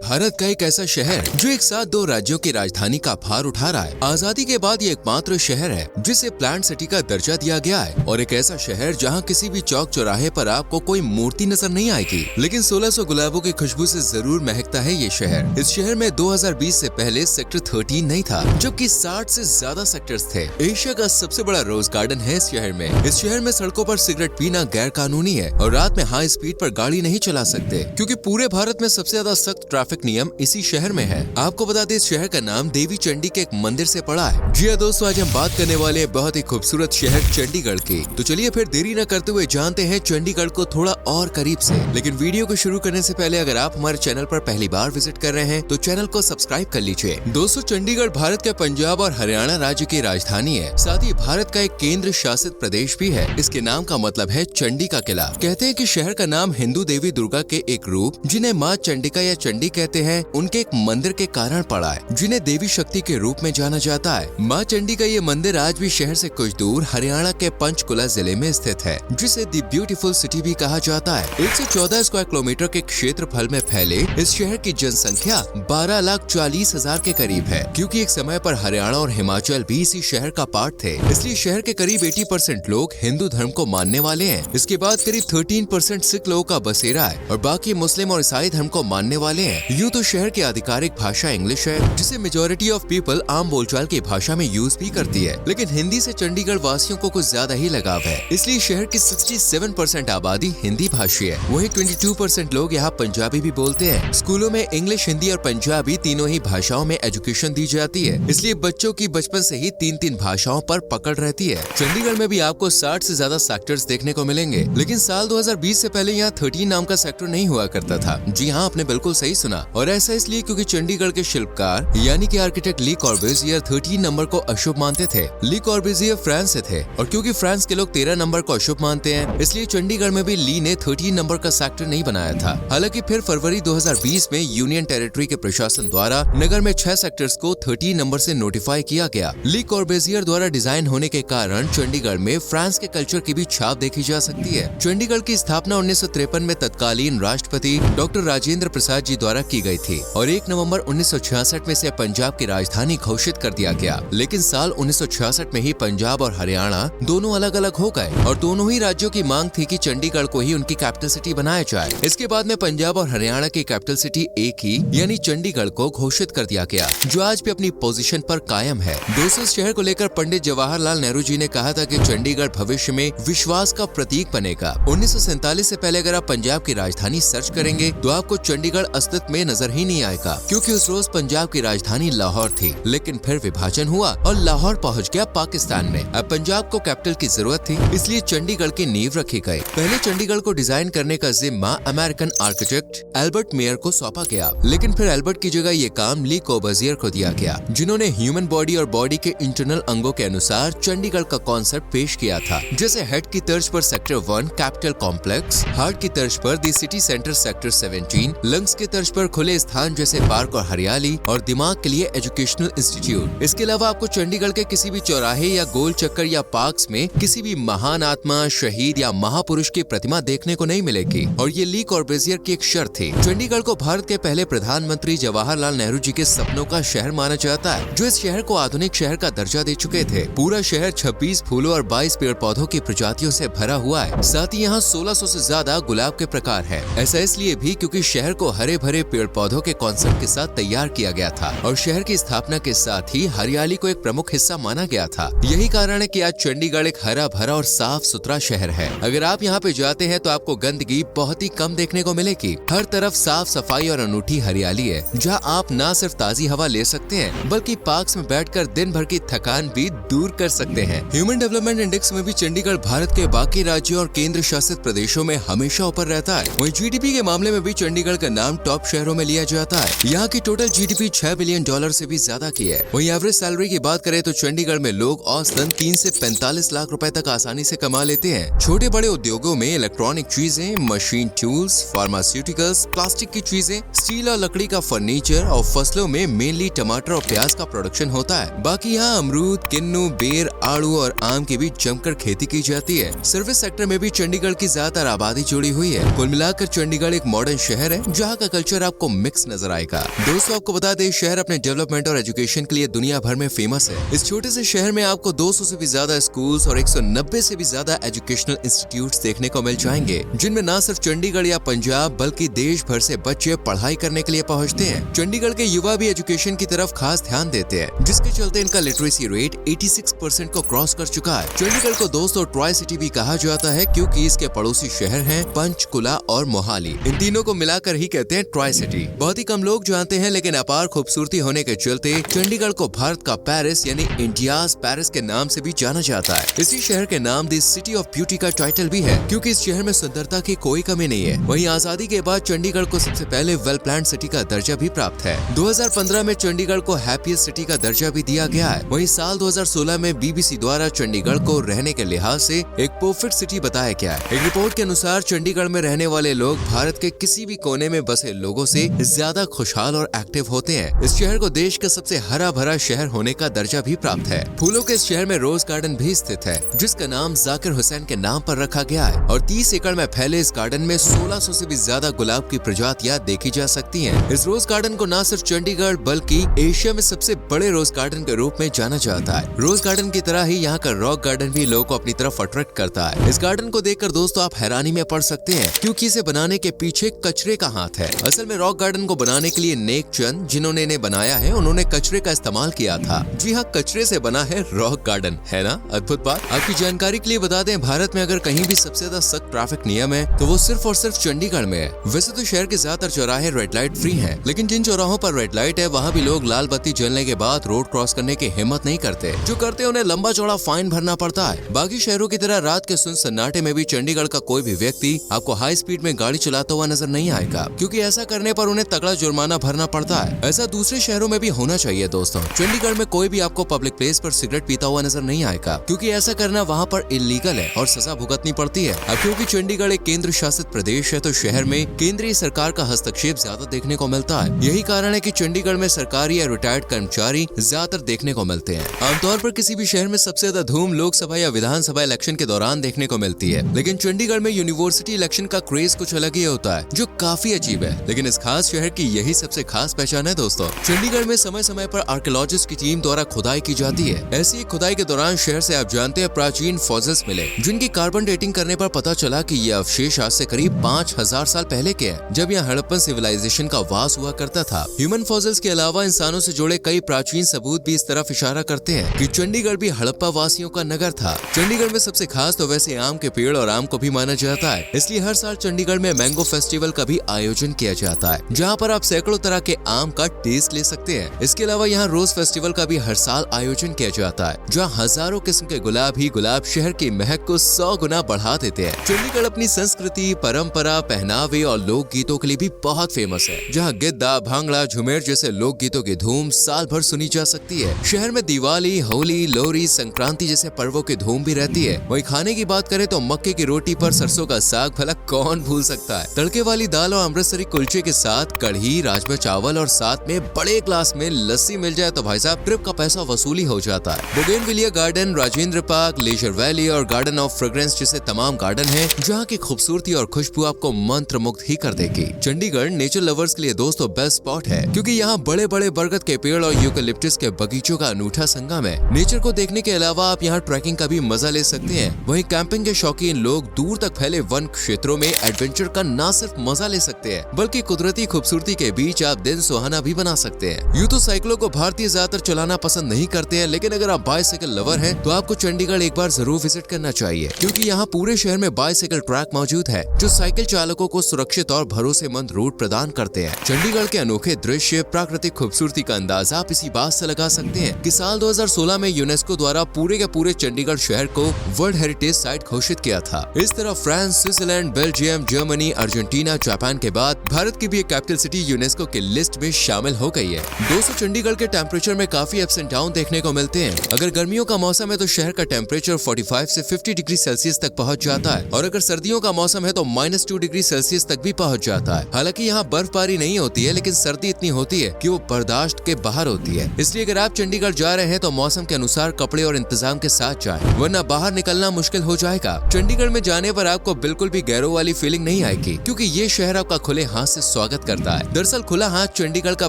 भारत का एक ऐसा शहर जो एक साथ दो राज्यों की राजधानी का भार उठा रहा है। आजादी के बाद ये एकमात्र शहर है जिसे प्लांट सिटी का दर्जा दिया गया है और एक ऐसा शहर जहां किसी भी चौक चौराहे पर आपको कोई मूर्ति नजर नहीं आएगी, लेकिन 1600 गुलाबों की खुशबू से जरूर महकता है ये शहर। इस शहर में 2020 से पहले सेक्टर 13 नहीं था, जबकि 60 से ज्यादा सेक्टर्स थे। एशिया का सबसे बड़ा रोज गार्डन है इस शहर में। इस शहर में सड़कों पर सिगरेट पीना गैर कानूनी है और रात में हाई स्पीड पर गाड़ी नहीं चला सकते, क्योंकि पूरे भारत में सबसे ज्यादा सख्त ट्रैफिक नियम इसी शहर में है। आपको बता दें, इस शहर का नाम देवी चंडी के एक मंदिर से पड़ा है। जी हाँ दोस्तों, आज हम बात करने वाले हैं बहुत ही खूबसूरत शहर चंडीगढ़ की। तो चलिए फिर देरी न करते हुए जानते हैं चंडीगढ़ को थोड़ा और करीब से। लेकिन वीडियो को शुरू करने से पहले अगर आप हमारे चैनल पर पहली बार विजिट कर रहे हैं तो चैनल को सब्सक्राइब कर लीजिए। दोस्तों, चंडीगढ़ भारत के पंजाब और हरियाणा राज्य की राजधानी है, साथ ही भारत का एक केंद्र शासित प्रदेश भी है। इसके नाम का मतलब है चंडी का किला। कहते हैं कि शहर का नाम हिंदू देवी दुर्गा के एक रूप, जिन्हें माँ चंडिका या चंडी कहते हैं, उनके एक मंदिर के कारण पड़ा है, जिन्हें देवी शक्ति के रूप में जाना जाता है। माँ चंडी का ये मंदिर आज भी शहर से कुछ दूर हरियाणा के पंचकुला जिले में स्थित है, जिसे द ब्यूटीफुल सिटी भी कहा जाता है। 114 स्क्वायर किलोमीटर के क्षेत्रफल में फैले इस शहर की जनसंख्या 12,40,000 के करीब है, क्योंकि एक समय पर हरियाणा और हिमाचल भी इसी शहर का पार्ट थे। इसलिए शहर के करीब 80% लोग हिंदू धर्म को मानने वाले हैं। इसके बाद करीब 13% सिख लोगों का बसेरा है और बाकी मुस्लिम और ईसाई धर्म को मानने वाले हैं। यूँ तो शहर की आधिकारिक भाषा इंग्लिश है, जिसे मेजोरिटी ऑफ पीपल आम बोलचाल की भाषा में यूज भी करती है, लेकिन हिंदी से चंडीगढ़ वासियों को कुछ ज्यादा ही लगाव है। इसलिए शहर की 67% आबादी हिंदी भाषी है। वहीं 22% लोग यहाँ पंजाबी भी बोलते हैं। स्कूलों में इंग्लिश, हिंदी और पंजाबी तीनों ही भाषाओं में एजुकेशन दी जाती है, इसलिए बच्चों की बचपन से ही 3 भाषाओं पर पकड़ रहती है। चंडीगढ़ में भी आपको 60 से ज्यादा सेक्टर्स देखने को मिलेंगे, लेकिन साल 2020 से पहले यहाँ 13 नाम का सेक्टर नहीं हुआ करता था। जी हाँ, आपने बिल्कुल सही सुना, और ऐसा इसलिए क्योंकि चंडीगढ़ के शिल्पकार यानी कि आर्किटेक्ट ली कॉर्बुसियर 13 नंबर को अशुभ मानते थे। ली कॉर्बुसियर फ्रांस से थे, और क्योंकि फ्रांस के लोग 13 नंबर को अशुभ मानते हैं, इसलिए चंडीगढ़ में भी ली ने 13 नंबर का सेक्टर नहीं बनाया था। हालांकि फिर फरवरी 2020 में यूनियन टेरिटरी के प्रशासन द्वारा नगर में 6 सेक्टर्स को 13 नंबर से नोटिफाई किया गया। ली कॉर्बुसियर द्वारा डिजाइन होने के कारण चंडीगढ़ में फ्रांस के कल्चर की भी छाप देखी जा सकती है। चंडीगढ़ की स्थापना 1953 में तत्कालीन राष्ट्रपति डॉक्टर राजेंद्र प्रसाद जी द्वारा की गई थी और 1 नवंबर 1966 में से पंजाब की राजधानी घोषित कर दिया गया। लेकिन साल 1966 में ही पंजाब और हरियाणा दोनों अलग अलग हो गए और दोनों ही राज्यों की मांग थी कि चंडीगढ़ को ही उनकी कैपिटल सिटी बनाया जाए। इसके बाद में पंजाब और हरियाणा की कैपिटल सिटी एक ही यानी चंडीगढ़ को घोषित कर दिया गया, जो आज भी अपनी पोजीशन पर कायम है। दोस्तों, इस शहर को लेकर पंडित जवाहरलाल नेहरू जी ने कहा था कि चंडीगढ़ भविष्य में विश्वास का प्रतीक बनेगा। 1947 से पहले अगर आप पंजाब की राजधानी सर्च करेंगे तो आपको चंडीगढ़ अस्तित्व में नजर ही नहीं आएगा, क्योंकि उस रोज पंजाब की राजधानी लाहौर थी। लेकिन फिर विभाजन हुआ और लाहौर पहुंच गया पाकिस्तान में। अब पंजाब को कैपिटल की जरूरत थी, इसलिए चंडीगढ़ की नींव रखी गई। पहले चंडीगढ़ को डिजाइन करने का जिम्मा अमेरिकन आर्किटेक्ट एल्बर्ट मेयर को सौंपा गया, लेकिन फिर एल्बर्ट की जगह ये काम ली कॉर्बुसियर को दिया गया, जिन्होंने ह्यूमन बॉडी और बॉडी के इंटरनल अंगों के अनुसार चंडीगढ़ का कॉन्सेप्ट पेश किया था। जैसे हेड की तर्ज पर सेक्टर 1 कैपिटल कॉम्प्लेक्स, हार्ट की तर्ज पर दी सिटी सेंटर सेक्टर 17, लंग्स की तर्ज पर खुले स्थान जैसे पार्क और हरियाली, और दिमाग के लिए एजुकेशनल इंस्टीट्यूट। इसके अलावा आपको चंडीगढ़ के किसी भी चौराहे या गोल चक्कर या पार्क्स में किसी भी महान आत्मा, शहीद या महापुरुष की प्रतिमा देखने को नहीं मिलेगी, और ये ली कॉर्बुसियर की एक शर्त थी। चंडीगढ़ को भारत के पहले प्रधानमंत्री जवाहरलाल नेहरू जी के सपनों का शहर माना जाता है, जो इस शहर को आधुनिक शहर का दर्जा दे चुके थे। पूरा शहर 26 फूलों और 22 पेड़ पौधों की प्रजातियों से भरा हुआ है। साथ ही यहाँ 1600 से ज्यादा गुलाब के प्रकार है। ऐसा इसलिए भी क्योंकि शहर को हरे भरे पेड़ पौधों के कॉन्सेप्ट के साथ तैयार किया गया था, और शहर की स्थापना के साथ ही हरियाली को एक प्रमुख हिस्सा माना गया था। यही कारण है कि आज चंडीगढ़ एक हरा भरा और साफ सुथरा शहर है। अगर आप यहाँ पे जाते हैं तो आपको गंदगी बहुत ही कम देखने को मिलेगी। हर तरफ साफ सफाई और अनूठी हरियाली है, जहाँ आप न सिर्फ ताजी हवा ले सकते हैं, बल्कि पार्क्स में बैठकर दिन भर की थकान भी दूर कर सकते हैं। ह्यूमन डेवलपमेंट इंडेक्स में भी चंडीगढ़ भारत के बाकी राज्यों और केंद्र शासित प्रदेशों में हमेशा ऊपर रहता है। वहीं जीडीपी के मामले में भी चंडीगढ़ का नाम टॉप शहरों में लिया जाता है। यहाँ की टोटल जीडीपी $6 बिलियन से भी ज्यादा की है। वहीं एवरेज सैलरी की बात करें तो चंडीगढ़ में लोग औसतन 3 से 45 लाख रुपए तक आसानी से कमा लेते हैं। छोटे बड़े उद्योगों में इलेक्ट्रॉनिक चीजें, मशीन टूल्स, फार्मास्यूटिकल्स, प्लास्टिक की चीजें, स्टील और लकड़ी का फर्नीचर, और फसलों में मेनली टमाटर और प्याज का प्रोडक्शन होता है। बाकी यहाँ अमरूद, किन्नू, बेर, आड़ू और आम की भी जमकर खेती की जाती है। सर्विस सेक्टर में भी चंडीगढ़ की ज्यादातर आबादी जुड़ी हुई है। कुल मिलाकर चंडीगढ़ एक मॉडर्न शहर है जहाँ का कल्चर आपको मिक्स नजर आएगा। दोस्तों, आपको बता दें, शहर अपने डेवलपमेंट और एजुकेशन के लिए दुनिया भर में फेमस है। इस छोटे से शहर में आपको 200 से भी ज्यादा स्कूल्स और 190 से भी ज्यादा एजुकेशनल इंस्टीट्यूट्स देखने को मिल जाएंगे, जिनमें न सिर्फ चंडीगढ़ या पंजाब बल्कि देश भर से बच्चे पढ़ाई करने के लिए पहुंचते हैं। चंडीगढ़ के युवा भी एजुकेशन की तरफ खास ध्यान देते हैं, जिसके चलते इनका लिटरेसी रेट 86% को क्रॉस कर चुका है। चंडीगढ़ को दोस्तों ट्राई सिटी भी कहा जाता है, क्योंकि इसके पड़ोसी शहर हैं पंचकुला और मोहाली। इन तीनों को मिलाकर ही कहते हैं ट्राई सिटी। बहुत ही कम लोग जानते हैं, लेकिन अपार खूबसूरती होने के चलते चंडीगढ़ को भारत का पेरिस यानी इंडियाज पेरिस के नाम से भी जाना जाता है। इसी शहर के नाम दी सिटी ऑफ ब्यूटी का टाइटल भी है, क्योंकि इस शहर में सुंदरता की कोई कमी नहीं है। वहीं आजादी के बाद चंडीगढ़ को सबसे पहले वेल प्लान्ड सिटी का दर्जा भी प्राप्त है। 2015 में चंडीगढ़ को हैप्पीएस्ट सिटी का दर्जा भी दिया गया है। वहीं साल 2016 में बीबीसी द्वारा चंडीगढ़ को रहने के लिहाज से एक परफेक्ट सिटी बताया गया है। एक रिपोर्ट के अनुसार चंडीगढ़ में रहने वाले लोग भारत के किसी भी कोने में बसे लोगों से ज्यादा खुशहाल और एक्टिव होते हैं। इस शहर को देश का सबसे हरा भरा शहर होने का दर्जा भी प्राप्त है। फूलों के इस शहर में रोज गार्डन भी स्थित है, जिसका नाम जाकिर हुसैन के नाम पर रखा गया है। और 30 एकड़ में फैले इस गार्डन में 1600 से भी ज्यादा गुलाब की प्रजातियां देखी जा सकती हैं। इस रोज गार्डन को न सिर्फ चंडीगढ़ बल्कि एशिया में सबसे बड़े रोज गार्डन के रूप में जाना जाता है। रोज गार्डन की तरह ही यहाँ का रॉक गार्डन भी लोगों को अपनी तरफ अट्रैक्ट करता है। इस गार्डन को देखकर दोस्तों आप हैरानी में पड़ सकते हैं, क्योंकि इसे बनाने के पीछे कचरे का हाथ है। असल में रॉक गार्डन को बनाने के लिए नेक चंद, जिन्होंने इन्हें बनाया है, उन्होंने कचरे का इस्तेमाल किया था। जी हाँ, कचरे से बना है रॉक गार्डन, है ना अद्भुत बात। आपकी जानकारी के लिए बता दें, भारत में अगर कहीं भी सबसे ज्यादा सख्त ट्रैफिक नियम है तो वो सिर्फ और सिर्फ चंडीगढ़ में है। वैसे तो शहर के ज्यादातर चौराहे रेड लाइट फ्री हैं, लेकिन जिन चौराहों पर रेड लाइट है वहाँ भी लोग लाल बत्ती जलने के बाद रोड क्रॉस करने की हिम्मत नहीं करते। जो करते हैं उन्हें लंबा चौड़ा फाइन भरना पड़ता है। बाकी शहरों की तरह रात के सुन सन्नाटे में भी चंडीगढ़ का कोई भी व्यक्ति आपको हाई स्पीड में गाड़ी चलाता हुआ नजर नहीं आएगा, क्योंकि ऐसा करने पर उन्हें तगड़ा जुर्माना भरना पड़ता है। ऐसा दूसरे शहरों में भी होना चाहिए दोस्तों। चंडीगढ़ में कोई भी आपको पब्लिक प्लेस पर सिगरेट पीता हुआ नजर नहीं आएगा, क्योंकि ऐसा करना वहाँ पर इलीगल है और सजा भुगतनी पड़ती है। अब क्योंकि चंडीगढ़ एक केंद्र शासित प्रदेश है, तो शहर में केंद्रीय सरकार का हस्तक्षेप ज्यादा देखने को मिलता है। यही कारण है कि चंडीगढ़ में सरकारी या रिटायर्ड कर्मचारी ज्यादातर देखने को मिलते हैं। आमतौर पर किसी भी शहर में सबसे ज्यादा धूम लोकसभा या विधानसभा इलेक्शन के दौरान देखने को मिलती है, लेकिन चंडीगढ़ में यूनिवर्सिटी इलेक्शन का क्रेज कुछ अलग ही होता है, जो काफी अजीब है। लेकिन इस खास शहर की यही सबसे खास पहचान है दोस्तों। चंडीगढ़ में समय समय पर आर्कियोलॉजिस्ट की टीम द्वारा खुदाई की जाती है। ऐसी खुदाई के दौरान शहर से आप जानते हैं प्राचीन फॉसिल्स मिले, जिनकी कार्बन डेटिंग करने पर पता चला कि ये अवशेष आज से करीब 5000 साल पहले के हैं, जब यहाँ हड़प्पन सिविलाइजेशन का वास हुआ करता था। ह्यूमन फॉसिल्स के अलावा इंसानों से जुड़े कई प्राचीन सबूत भी इस तरफ इशारा करते हैं कि चंडीगढ़ भी हड़प्पा वासियों का नगर था। चंडीगढ़ में सबसे खास तो वैसे आम के पेड़ और आम को भी माना जाता है, इसलिए हर साल चंडीगढ़ में मैंगो फेस्टिवल का भी आयोजन किया जाता है, जहाँ पर आप सैकड़ों तरह के आम का टेस्ट ले सकते हैं। इसके अलावा यहाँ रोज फेस्टिवल का भी हर साल आयोजन किया जाता है, जहाँ हजारों किस्म के गुलाब ही गुलाब शहर की महक को 100 गुना बढ़ा देते हैं। चंडीगढ़ अपनी संस्कृति, परंपरा, पहनावे और लोक गीतों के लिए भी बहुत फेमस है, जहाँ गिद्दा, भांगड़ा, झुमेर जैसे लोक गीतों की धूम साल भर सुनी जा सकती है। शहर में दिवाली, होली, लोहड़ी, संक्रांति जैसे पर्वों की धूम भी रहती है। वहीं खाने की बात करें तो मक्के की रोटी पर सरसों का साग भला कौन भूल सकता है। तड़के वाली दाल और अमृतसरी कुलचे के साथ कढ़ी, राजमा चावल और साथ में बड़े ग्लास में लस्सी मिल जाए तो भाई साहब ट्रिप का पैसा वसूली हो जाता है। Bougainvillea garden, Rajendra park, leisure valley और गार्डन ऑफ फ्रेग्रेंस जैसे तमाम गार्डन हैं, जहाँ की खूबसूरती और खुशबू आपको मंत्र मुग्ध ही कर देगी। चंडीगढ़ नेचर लवर्स के लिए दोस्तों बेस्ट स्पॉट है, क्योंकि यहाँ बड़े बड़े बरगद के पेड़ और यूकेलिप्टस के बगीचों का अनूठा संगम है। नेचर को देखने के अलावा आप यहाँ ट्रैकिंग का भी मजा ले सकते हैं। वहीं कैंपिंग के शौकीन लोग दूर तक फैले वन क्षेत्रों में एडवेंचर का न सिर्फ मजा ले सकते हैं, बल्कि कुदरती खूबसूरती के बीच आप दिन सुहाना भी बना सकते हैं। यूं तो साइकिलों को भारतीय ज्यादातर चलाना पसंद नहीं करते हैं, लेकिन अगर आप बाइसाइकिल लवर हैं तो आपको चंडीगढ़ एक बार जरूर विजिट करना चाहिए, क्योंकि यहाँ पूरे शहर में बाइसाइकिल ट्रैक मौजूद है, जो साइकिल चालकों को सुरक्षित और भरोसेमंद रूट प्रदान करते हैं। चंडीगढ़ के अनोखे दृश्य, प्राकृतिक खूबसूरती का अंदाजा आप इसी बात से लगा सकते हैं कि साल 2016 में यूनेस्को द्वारा पूरे के पूरे चंडीगढ़ शहर को वर्ल्ड हेरिटेज साइट घोषित किया था। इस तरह France, Switzerland, Belgium, Germany, Argentina, Japan के बाद भारत की भी एक कैपिटल सिटी यूनेस्को की लिस्ट में शामिल हो गई है। दोस्तों, चंडीगढ़ के टेम्परेचर में काफी अप्स एंड डाउन देखने को मिलते हैं। अगर गर्मियों का मौसम है तो शहर का टेम्परेचर 45 से 50 डिग्री सेल्सियस तक पहुंच जाता है, और अगर सर्दियों का मौसम है तो -2 डिग्री सेल्सियस तक भी पहुंच जाता है। हालांकि यहाँ बर्फबारी नहीं होती है, लेकिन सर्दी इतनी होती है कि वो बर्दाश्त के बाहर होती है। इसलिए अगर आप चंडीगढ़ जा रहे हैं तो मौसम के अनुसार कपड़े कपड़े और इंतजाम के साथ जाएं, वरना बाहर निकलना मुश्किल हो जाएगा। चंडीगढ़ में जाने पर आपको बिल्कुल भी गैरों वाली फीलिंग नहीं आएगी, क्योंकि ये शहर आपका खुले हाथ से स्वागत करता है। दरअसल खुला हाथ चंडीगढ़ का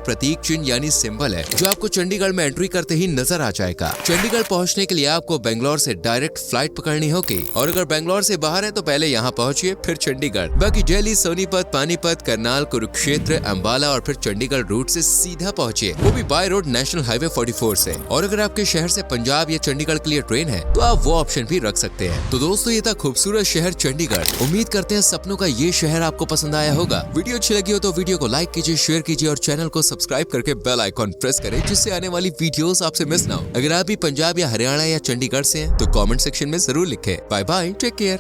प्रतीक चिन्ह यानी सिंबल है, जो आपको चंडीगढ़ में एंट्री करते ही नजर आ जाएगा। चंडीगढ़ पहुँचने के लिए आपको बेंगलोर से डायरेक्ट फ्लाइट पकड़नी होगी, और अगर बेंगलोर से बाहर है तो पहले यहाँ पहुँचिए फिर चंडीगढ़। बाकी दिल्ली, सोनीपत, पानीपत, करनाल, कुरुक्षेत्र, अम्बाला और फिर चंडीगढ़ रूट से सीधा पहुँचिए, वो भी बाय रोड नेशनल हाईवे 44 से। और अगर आपके शहर से पंजाब या चंडीगढ़ के लिए ट्रेन है तो आप वो ऑप्शन भी रख सकते हैं। तो दोस्तों, ये था खूबसूरत शहर चंडीगढ़। उम्मीद करते हैं सपनों का ये शहर आपको पसंद आया होगा। वीडियो अच्छी लगी हो तो वीडियो को लाइक कीजिए, शेयर कीजिए और चैनल को सब्सक्राइब करके बेल आइकॉन प्रेस करें, जिससे आने वाली वीडियोस आपसे मिस ना हो। अगर आप भी पंजाब या हरियाणा या चंडीगढ़ से हैं तो कमेंट सेक्शन में जरूर लिखें। Bye bye, take care.